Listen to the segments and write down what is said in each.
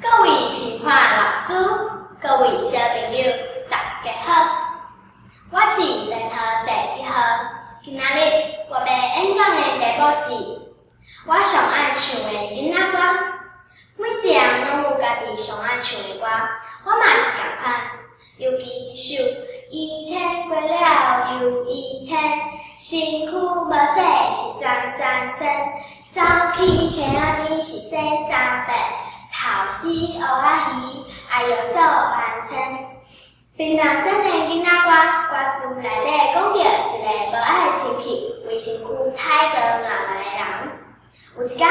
各位评判老师，各位小朋友，大家好，我是联合第1号。今仔日我要演讲的题目是我上爱唱的囡仔歌。每一个人拢有家己上爱唱的歌，我嘛是同款。尤其一首一天过了又一天，身躯无洗是脏脏身，走去溪仔边是洗衫白，头丝乌仔鱼爱药所完成。平常生的囡仔歌，歌词内底讲着一个无爱亲戚，为身躯太过硬来的人。有一天，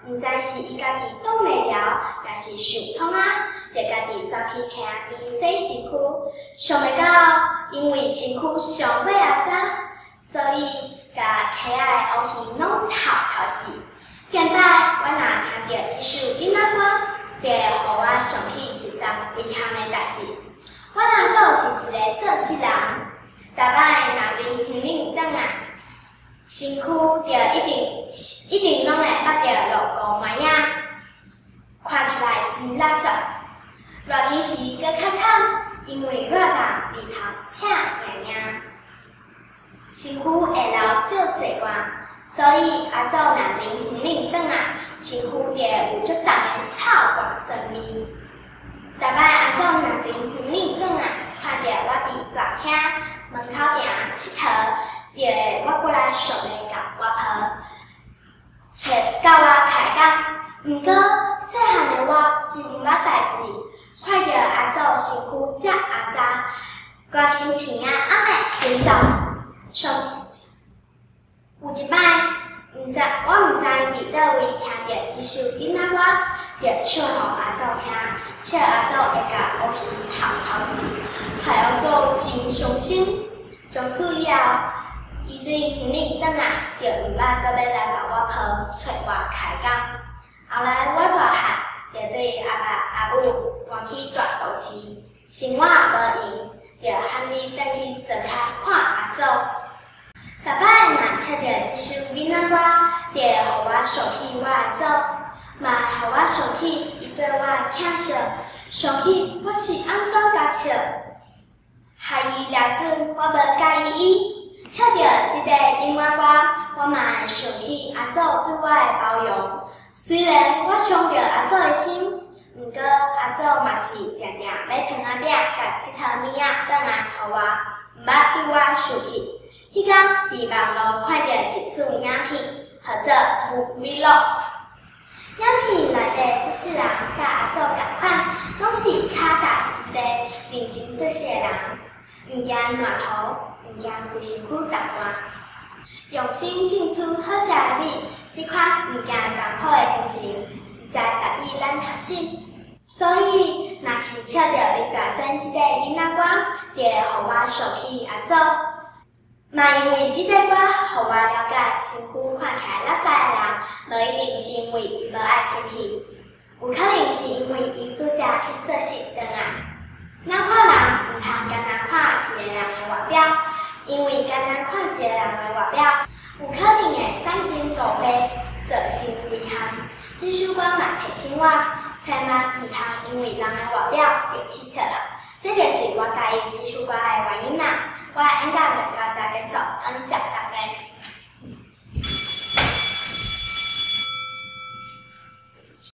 毋知是伊家己挡袂牢，也是想通啊，就家己走去溪边洗身躯。想袂到，因为身躯上过早，所以甲溪仔的乌鱼拢头死。近摆我若听到这首囡仔歌，就会互我想起一桩遗憾的代志。我当初是一个做事人，逐摆若离园林转来，身躯就一定拢会捌着路过蟴仔，看起来真垃圾。热天时搁较惨，因为热淡日头赤硬硬，身躯会流少细汗，所以阿祖若离园林转来，身躯就会有足重的臭汗酸味。逐摆阿祖若从园林转来，看到我伫大厅门口埕佚佗，就会我过来想要甲我抱，找教我开讲。毋过细汉的我真毋捌代志，看到阿祖身躯遮阿杂，赶紧鼻仔暗的紧走。有一摆，我毋知伫倒位听到这首囡仔歌，就唱互阿祖听，笑阿祖会甲乌鱼头死，害阿祖真伤心。从此以后，伊对园林转来，就毋捌搁要来甲我抱，找我开讲。后来我大汉，就对阿爸阿母搬去大都市，生活无用，就喊你转去做卡看阿祖。逐摆若听到这首囡仔歌，就会互我想起我的祖，嘛会互我想起伊对我的疼惜，想起我是安怎甲笑，害伊掠损，我无介意伊。唱着这个音乐歌，我嘛会想起阿祖对我的包容。虽然我伤着阿祖的心，毋过阿祖嘛是定定要糖仔饼甲佚佗物仔转来互我，毋捌对我生气。迄天伫网络看到一出影片，叫做《木米录》。影片内底这些人甲阿祖同款，拢是脚踏实地、认真做事的人，毋惊烂头，毋惊为身躯担汗，用心种出好食的米。这款毋惊艰苦的精神，实在值得咱学习。所以，若是唱着林大生这个囡仔歌，就会互我想起阿祖。嘛因为这个歌，互我了解身躯看起来垃圾的人，无一定是因为伊无爱亲戚，有可能是因为伊拄则去做事转来。咱看人毋通单单看一个人的外表，因为单单看一个人的外表，有可能会产生误会，造成遗憾。这首歌嘛提醒我，千万毋通因为人的外表就去笑人。这就是我介意这首歌的原因啦。我的演讲就到这结束，感谢大家。